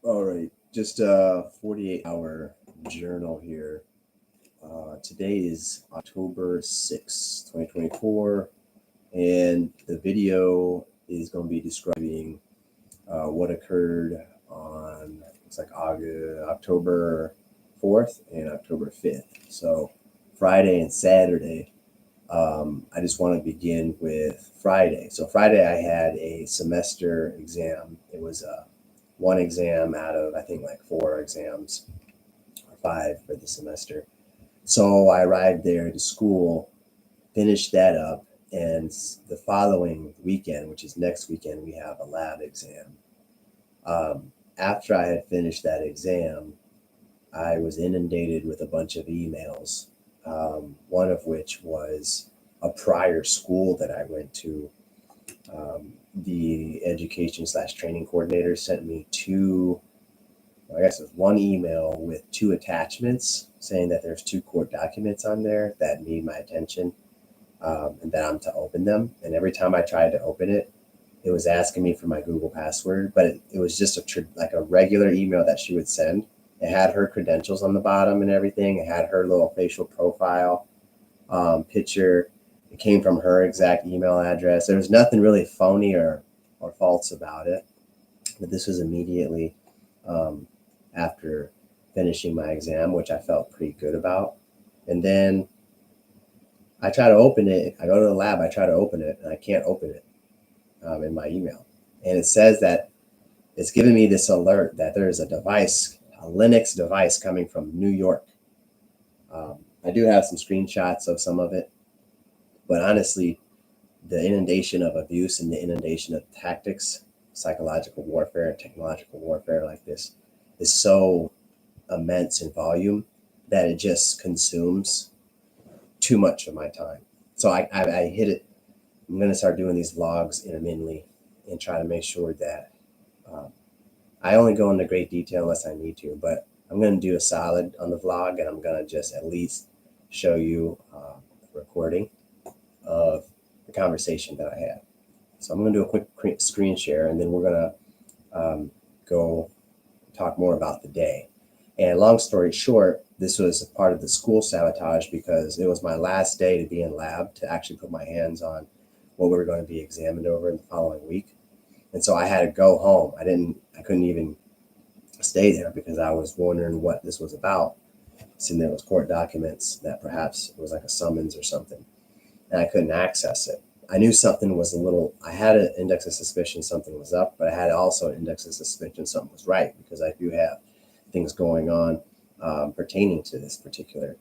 All right, just a 48-hour journal here. Today is October 6th, 2024, and the video is going to be describing what occurred on it's like October 4th and October 5th. So Friday and Saturday. I just want to begin with Friday. So Friday I had a semester exam. It was one exam out of I think like four exams or five for the semester. So I arrived there to school, finished that up, and the following weekend, which is next weekend, we have a lab exam. After I had finished that exam, I was inundated with a bunch of emails, one of which was a prior school that I went to. The education slash training coordinator sent me two, I guess it was one email with two attachments saying that there's two court documents on there that need my attention, and that I'm to open them. And every time I tried to open it, it was asking me for my Google password, but it was just like a regular email that she would send. It had her credentials on the bottom and everything. It had her little facial profile picture. It came from her exact email address. There was nothing really phony or false about it. But this was immediately um, after finishing my exam, which I felt pretty good about. And then I try to open it. I go to the lab. I try to open it, and I can't open it in my email. And it says that it's giving me this alert that there is a device, a Linux device coming from New York. I do have some screenshots of some of it, but honestly, the inundation of abuse and the inundation of tactics, psychological warfare, technological warfare like this is so immense in volume that it just consumes too much of my time. So I hit it. I'm going to start doing these vlogs intermittently and try to make sure that um, I only go into great detail unless I need to, but I'm going to do a solid on the vlog, and I'm going to just at least show you a recording of the conversation that I had. So I'm going to do a quick screen share, and then we're going to go talk more about the day. And long story short, this was a part of the school sabotage because it was my last day to be in lab to actually put my hands on what we were going to be examined over in the following week. And so I had to go home. I couldn't even stay there because I was wondering what this was about. Seeing there was court documents that perhaps it was like a summons or something, and I couldn't access it. I knew something was I had an index of suspicion something was up, but I had also an index of suspicion something was right because I do have things going on pertaining to this particular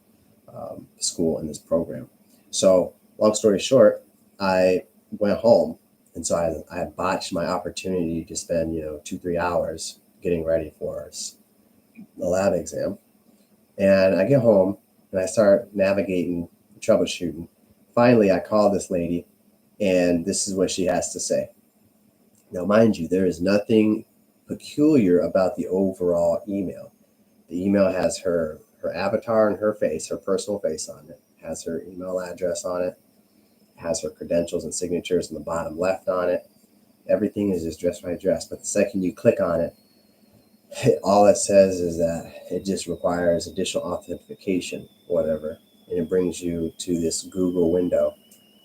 school and this program. So, long story short, I went home, and so I botched my opportunity to spend 2-3 hours getting ready for the lab exam. And I get home and I start navigating, troubleshooting. Finally, I call this lady, and this is what she has to say. Now, mind you, there is nothing peculiar about the overall email. The email has her avatar and her face, her personal face on it, has her email address on it, has her credentials and signatures in the bottom left on it. Everything is just dress by dress. But the second you click on it, all it says is that it just requires additional authentication, whatever, and it brings you to this Google window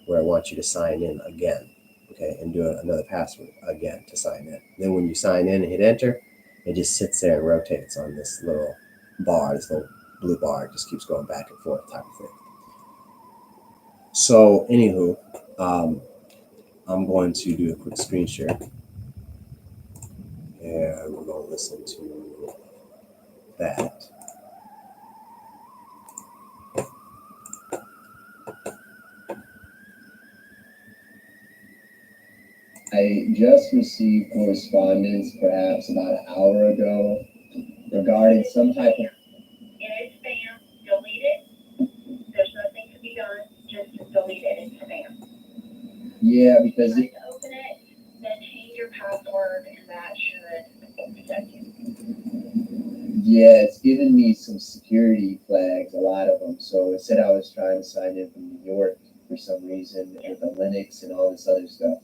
where it wants you to sign in again, okay, and do another password again to sign in. Then when you sign in and hit enter, it just sits there and rotates on this little bar, this little blue bar. It just keeps going back and forth type of thing. So, anywho, um, I'm going to do a quick screen share, and we're going to listen to that. I just received correspondence perhaps about an hour ago regarding some type of. It is spam. Delete it. There's nothing to be done. Just delete it. It's spam. Yeah, because if you try to open it, then change your password, and that should protect you. Yeah, it's given me some security flags, a lot of them. So it said I was trying to sign in from New York for some reason with the Linux and all this other stuff.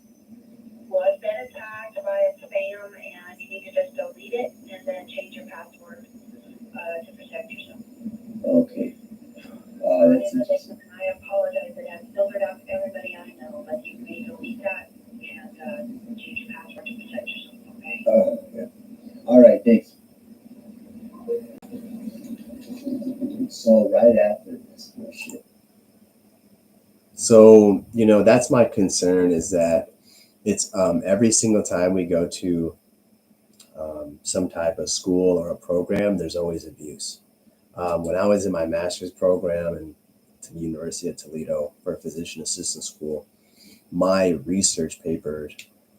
Was been attacked by a spam, and you need to just delete it and then Yeah. All right, thanks. So right after this bullshit. So, that's my concern, is that it's every single time we go to some type of school or a program, there's always abuse. When I was in my master's program and to the University of Toledo for a physician assistant school, my research papers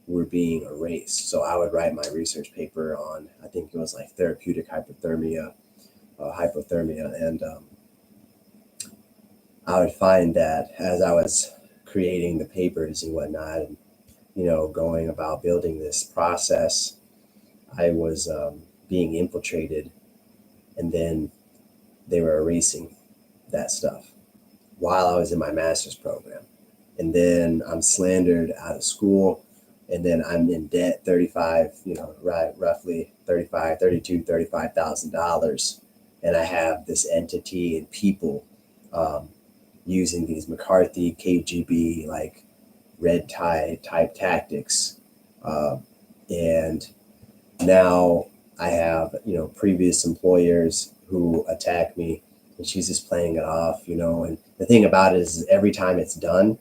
were being erased. So I would write my research paper on, I think it was like therapeutic hypothermia, and I would find that as I was creating the papers and whatnot, and going about building this process, I was being infiltrated, and then they were erasing that stuff while I was in my master's program. And then I'm slandered out of school, and then I'm in debt 35, right, roughly 35, 32, $35,000. And I have this entity and people using these McCarthy, KGB, like red tie type tactics. And now I have, previous employers who attack me, and she's just playing it off, and the thing about it is every time it's done,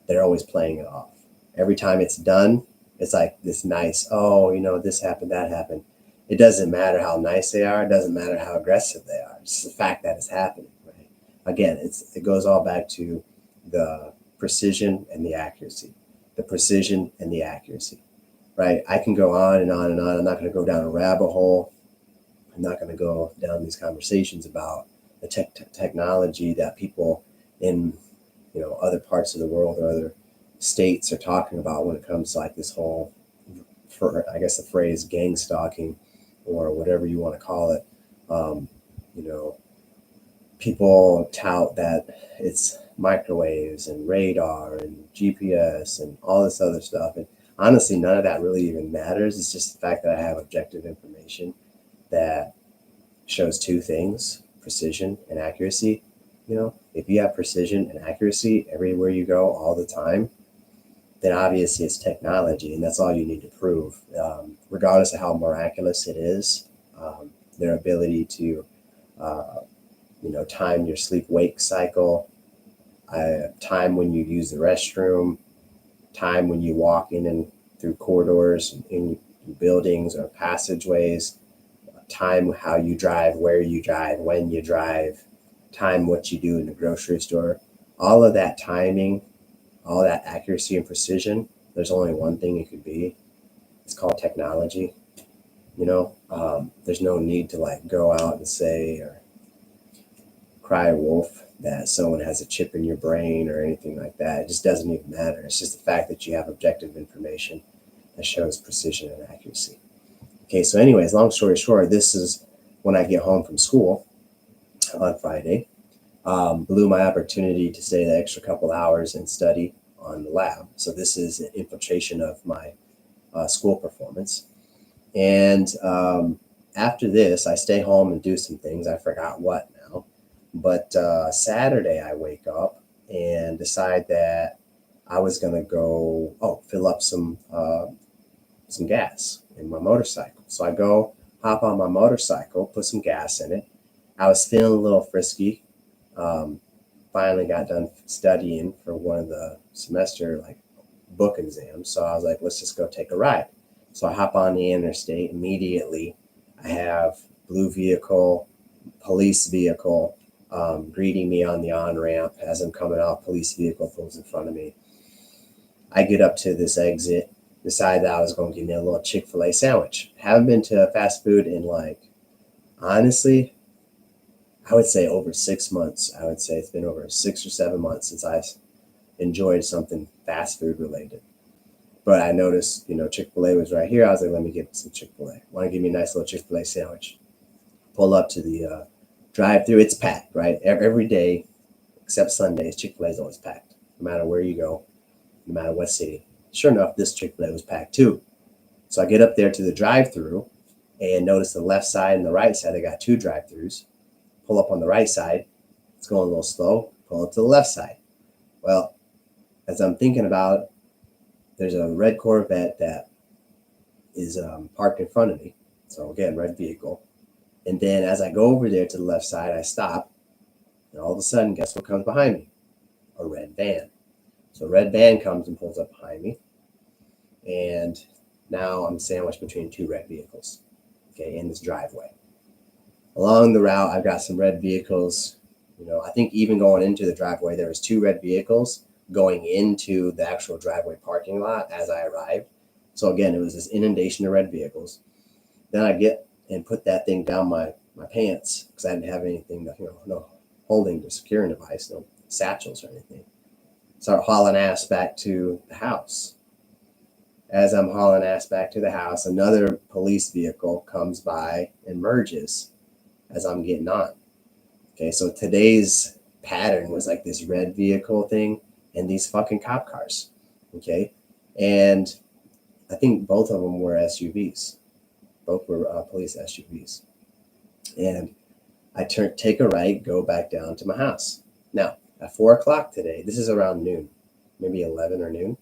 they're always playing it off. Every time it's done, it's like this nice, oh, this happened, that happened. It doesn't matter how nice they are. It doesn't matter how aggressive they are. It's the fact that it's happening, right? Again, it goes all back to the precision and the accuracy. The precision and the accuracy, right? I can go on and on and on. I'm not going to go down a rabbit hole. I'm not going to go down these conversations about the technology that people in other parts of the world or other states are talking about when it comes to like this whole, I guess the phrase gang stalking or whatever you want to call it. You know, people tout that it's microwaves and radar and GPS and all this other stuff. And honestly, none of that really even matters. It's just the fact that I have objective information that shows two things: precision and accuracy. If you have precision and accuracy everywhere you go all the time, then obviously it's technology, and that's all you need to prove. Regardless of how miraculous it is, their ability to, time your sleep-wake cycle, time when you use the restroom, time when you walk in and through corridors in buildings or passageways, time how you drive, where you drive, when you drive, time what you do in the grocery store. All of that timing, all that accuracy and precision, there's only one thing it could be. It's called technology. There's no need to like go out and say or cry wolf that someone has a chip in your brain or anything like that. It just doesn't even matter. It's just the fact that you have objective information that shows precision and accuracy. Okay, so anyways, long story short, this is when I get home from school on Friday. Blew my opportunity to stay the extra couple hours and study on the lab. So this is an infiltration of my school performance. And after this, I stay home and do some things. I forgot what now. But Saturday, I wake up and decide that I was going to go, fill up some gas in my motorcycle. So I go hop on my motorcycle, put some gas in it. I was feeling a little frisky. Finally got done studying for one of the semester book exams. So I was like, let's just go take a ride. So I hop on the interstate immediately. I have blue vehicle, police vehicle greeting me on the on-ramp. As I'm coming out, police vehicle pulls in front of me. I get up to this exit, decided that I was going to give me a little Chick-fil-A sandwich. Haven't been to fast food in honestly, I would say over 6 months. I would say it's been over 6 or 7 months since I enjoyed something fast food related. But I noticed, Chick-fil-A was right here. I was like, let me get some Chick-fil-A. Want to give me a nice little Chick-fil-A sandwich. Pull up to the drive-through. It's packed, right? Every day, except Sundays, Chick-fil-A is always packed. No matter where you go, no matter what city. Sure enough, this Chick-fil-A was packed too. So I get up there to the drive-through and notice the left side and the right side. I got two drive-throughs. Pull up on the right side. It's going a little slow. Pull up to the left side. Well, as I'm thinking about there's a red Corvette that is parked in front of me. So again, red vehicle. And then as I go over there to the left side, I stop. And all of a sudden, guess what comes behind me? A red van. So a red van comes and pulls up behind me. And now I'm sandwiched between two red vehicles, okay, in this driveway. Along the route, I've got some red vehicles. I think even going into the driveway, there was two red vehicles going into the actual driveway parking lot as I arrived. So again, it was this inundation of red vehicles. Then I get and put that thing down my pants because I didn't have anything to, no holding the securing device, no satchels or anything. Start hauling ass back to the house. As I'm hauling ass back to the house, another police vehicle comes by and merges as I'm getting on. Okay, so today's pattern was like this red vehicle thing and these fucking cop cars. Okay, and I think both of them were SUVs. Both were police SUVs. And I take a right, go back down to my house. Now, at 4 o'clock today, this is around noon, maybe 11 or noon.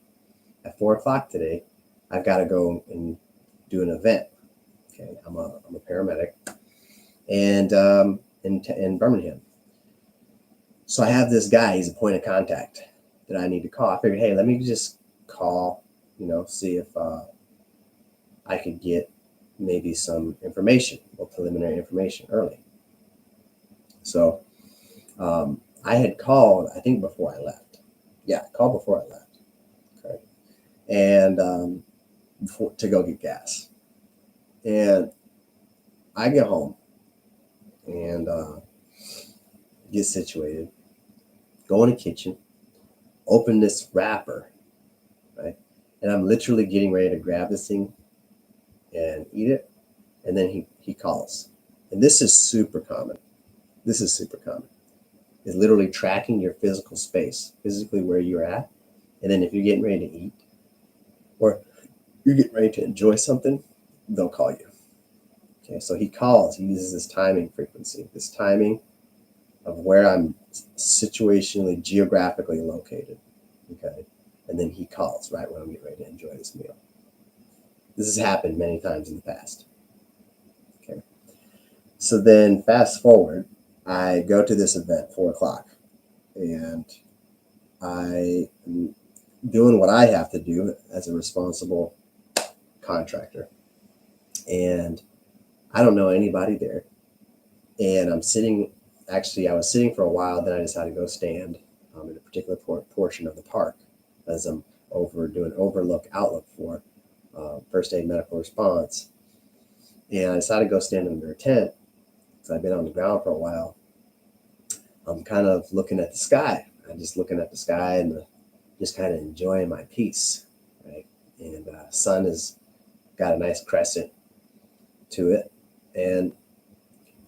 At 4 o'clock today, I've got to go and do an event. Okay, I'm a paramedic, and in Birmingham. So I have this guy. He's a point of contact that I need to call. I figured, hey, let me just call. See if I could get maybe some information or preliminary information early. So I had called, I think, before I left. Yeah, I called before I left. Okay, and to go get gas. And I get home and get situated, go in the kitchen, open this wrapper, right? And I'm literally getting ready to grab this thing and eat it. And then he calls. And this is super common. It's literally tracking your physical space, physically where you're at. And then if you're getting ready to eat or you're getting ready to enjoy something, they'll call you. Okay, so he calls. He uses this timing frequency, this timing of where I'm situationally, geographically located. Okay, and then he calls right when I'm getting ready to enjoy this meal. This has happened many times in the past. Okay, so then fast forward, I go to this event, 4 o'clock, and I am doing what I have to do as a responsible contractor. And I don't know anybody there. And I was sitting for a while, then I decided to go stand in a particular portion of the park as I'm doing outlook for first aid medical response. And I decided to go stand under a tent because I've been on the ground for a while. I'm kind of looking at the sky. I'm just looking at the sky and just kind of enjoying my peace, right? And sun has got a nice crescent to it. And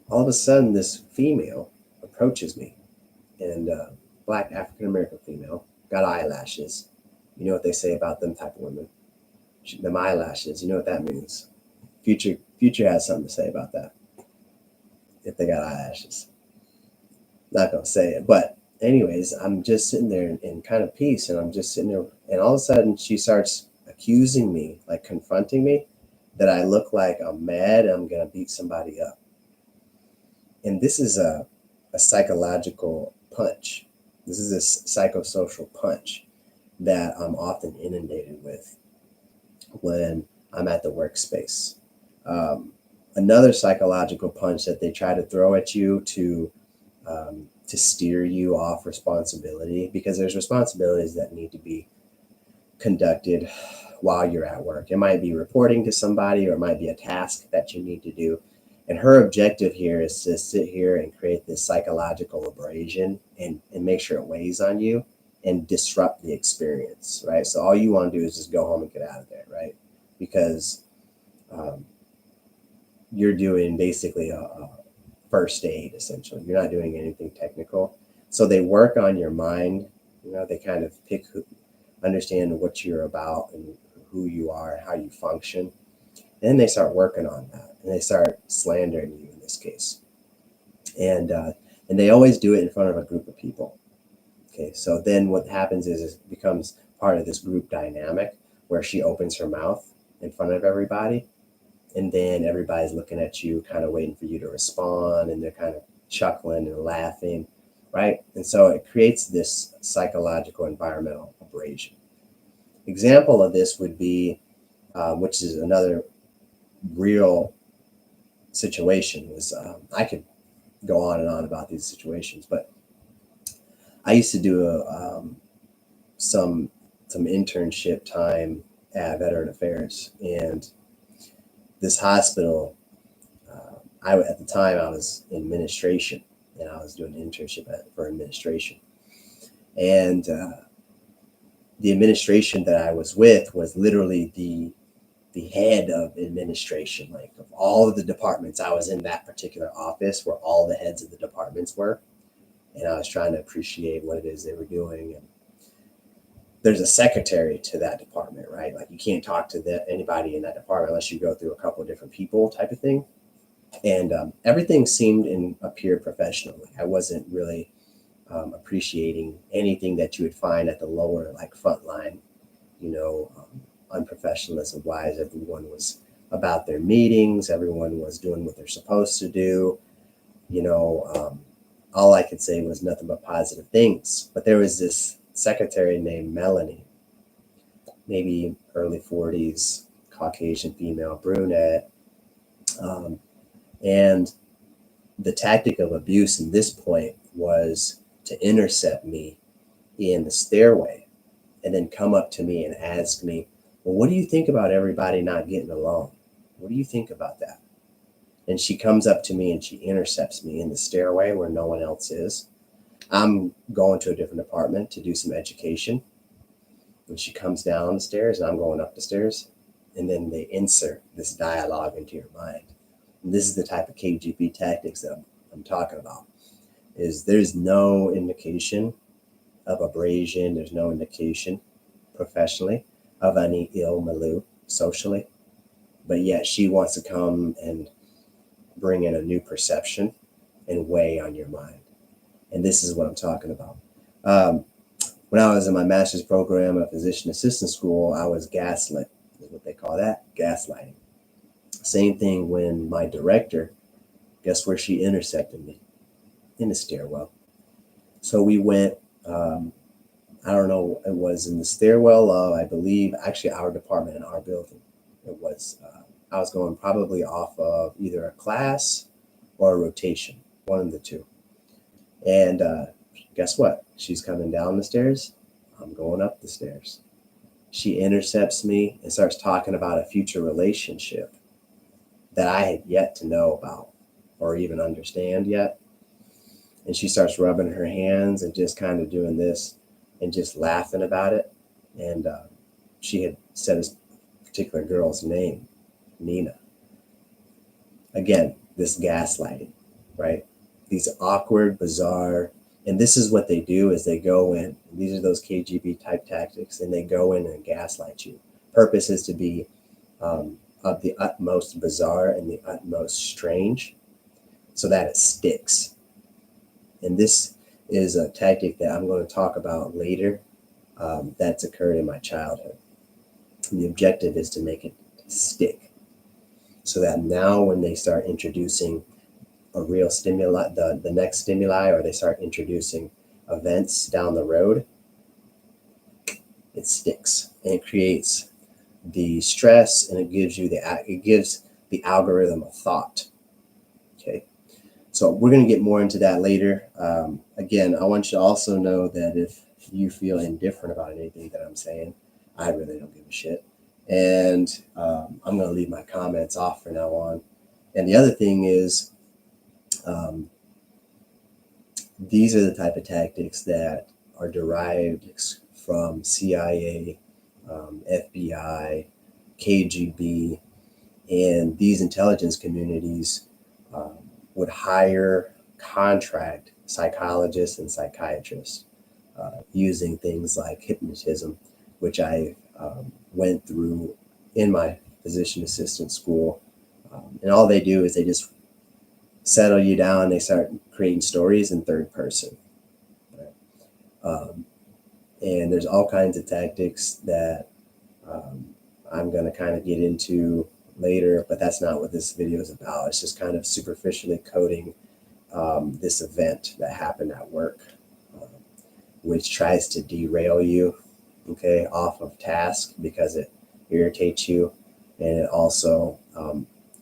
all of a sudden, this female approaches me, and Black African-American female, got eyelashes. You know what they say about them type of women. Them eyelashes, you know what that means. Future has something to say about that. If they got eyelashes. Not going to say it. But anyways, I'm just sitting there in kind of peace, and I'm just sitting there, and all of a sudden, she starts accusing me, like confronting me, that I look like I'm mad and I'm going to beat somebody up. And this is a psychological punch. This is a psychosocial punch that I'm often inundated with when I'm at the workspace. Another psychological punch that they try to throw at you to steer you off responsibility, because there's responsibilities that need to be conducted while you're at work. It might be reporting to somebody, or it might be a task that you need to do. And her objective here is to sit here and create this psychological abrasion and make sure it weighs on you and disrupt the experience, right? So all you want to do is just go home and get out of there, right? Because you're doing basically a first aid, essentially. You're not doing anything technical. So they work on your mind. They kind of understand what you're about and who you are and how you function. And then they start working on that, and they start slandering you in this case. And they always do it in front of a group of people. Okay, so then what happens is it becomes part of this group dynamic where she opens her mouth in front of everybody, and then everybody's looking at you, kind of waiting for you to respond, and they're kind of chuckling and laughing, right? And so it creates this psychological environmental abrasion. Example of this would be, which is another real situation, was I could go on and on about these situations, but I used to do some internship time at Veteran Affairs, and this hospital, at the time I was in administration, and I was doing an internship for administration, and the administration that I was with was literally the head of administration, like of all of the departments. I was in that particular office where all the heads of the departments were, and I was trying to appreciate what it is they were doing. And there's a secretary to that department, right? Like you can't talk to anybody in that department unless you go through a couple of different people, type of thing. And everything seemed and appeared professional. Like I wasn't really appreciating anything that you would find at the lower, like front line, unprofessionalism wise. Everyone was about their meetings. Everyone was doing what they're supposed to do. All I could say was nothing but positive things. But there was this secretary named Melanie, maybe early 40s, Caucasian female, brunette. And the tactic of abuse in this point was to intercept me in the stairway and then come up to me and ask me, well, what do you think about everybody not getting along? What do you think about that? And she comes up to me and she intercepts me in the stairway where no one else is. I'm going to a different department to do some education. And she comes down the stairs and I'm going up the stairs. And then they insert this dialogue into your mind. And this is the type of KGB tactics that I'm talking about. Is there's no indication of abrasion. There's no indication professionally of any ill milieu socially. But yet she wants to come and bring in a new perception and weigh on your mind. And this is what I'm talking about. When I was in my master's program at physician assistant school, I was gaslit, is what they call that, gaslighting. Same thing when my director, guess where she intercepted me? In the stairwell. So we went, I don't know, it was in the stairwell of, I believe, actually our department in our building. It was, I was going probably off of either a class or a rotation, one of the two. And guess what? She's coming down the stairs. I'm going up the stairs. She intercepts me and starts talking about a future relationship that I had yet to know about or even understand yet. And she starts rubbing her hands and just kind of doing this and just laughing about it. And she had said this particular girl's name, Nina. Again, this gaslighting, right? These awkward, bizarre, and this is what they do is they go in, these are those KGB type tactics, and they go in and gaslight you. Purpose is to be of the utmost bizarre and the utmost strange so that it sticks. And this is a tactic that I'm going to talk about later that's occurred in my childhood. And the objective is to make it stick so that now when they start introducing a real stimuli, the next stimuli, or they start introducing events down the road, it sticks and it creates the stress, and it gives the algorithm of thought. Okay, so we're going to get more into that later. Again, I want you to also know that if you feel indifferent about anything that I'm saying, I really don't give a shit, and I'm going to leave my comments off from now on. And the other thing is, these are the type of tactics that are derived from CIA, FBI, KGB, and these intelligence communities would hire, contract psychologists and psychiatrists using things like hypnotism, which I went through in my physician assistant school. And all they do is they just settle you down. They start creating stories in third person. Right? And there's all kinds of tactics that I'm going to kind of get into later, but that's not what this video is about. It's just kind of superficially coding this event that happened at work, which tries to derail you, okay, off of task because it irritates you, and it also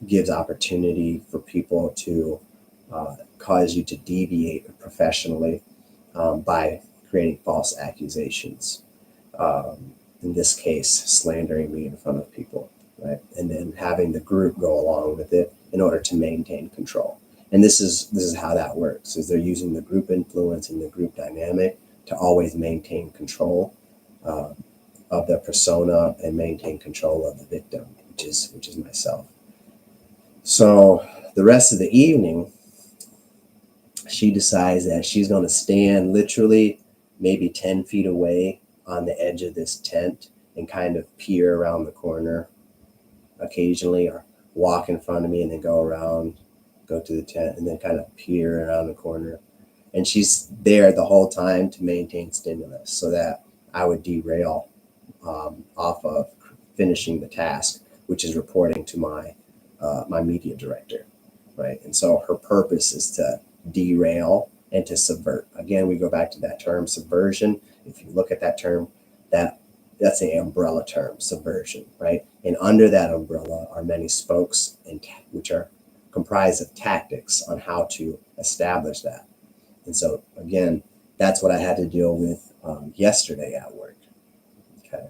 gives opportunity for people to cause you to deviate professionally by creating false accusations. In this case, slandering me in front of people, right? And then having the group go along with it in order to maintain control. And this is how that works, is they're using the group influence and the group dynamic to always maintain control of the persona and maintain control of the victim, which is myself. So the rest of the evening, she decides that she's going to stand literally maybe 10 feet away on the edge of this tent and kind of peer around the corner occasionally, or walk in front of me and then go around, go to the tent and then kind of peer around the corner. And she's there the whole time to maintain stimulus so that I would derail off of finishing the task, which is reporting to my media director, right? And so her purpose is to derail and to subvert. Again, we go back to that term subversion. If you look at that term, that's an umbrella term, subversion, right? And under that umbrella are many spokes, which are comprised of tactics on how to establish that. And so, again, that's what I had to deal with yesterday at work. Okay.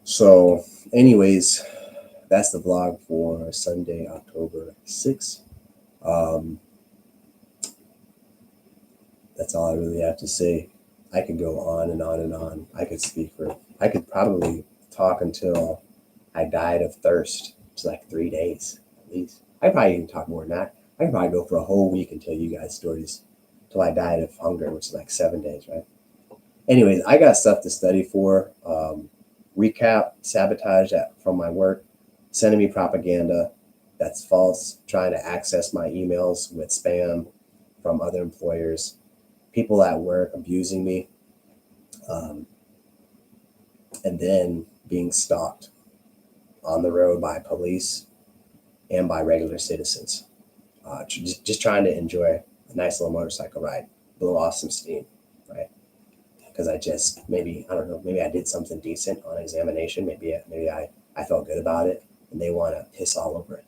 So, anyways, that's the vlog for Sunday, October 6th. That's all I really have to say. I could go on and on and on. I could probably talk until I died of thirst. It's like 3 days at least. I'd probably even talk more than that. I could probably go for a whole week and tell you guys stories till I died of hunger, which is like 7 days, right? Anyways, I got stuff to study for. Recap, sabotage from my work, sending me propaganda that's false, trying to access my emails with spam from other employers, people at work abusing me, and then being stalked on the road by police and by regular citizens. Just trying to enjoy a nice little motorcycle ride, blow off some steam, right? Because I don't know, maybe I did something decent on examination. Maybe I felt good about it, and they want to piss all over it.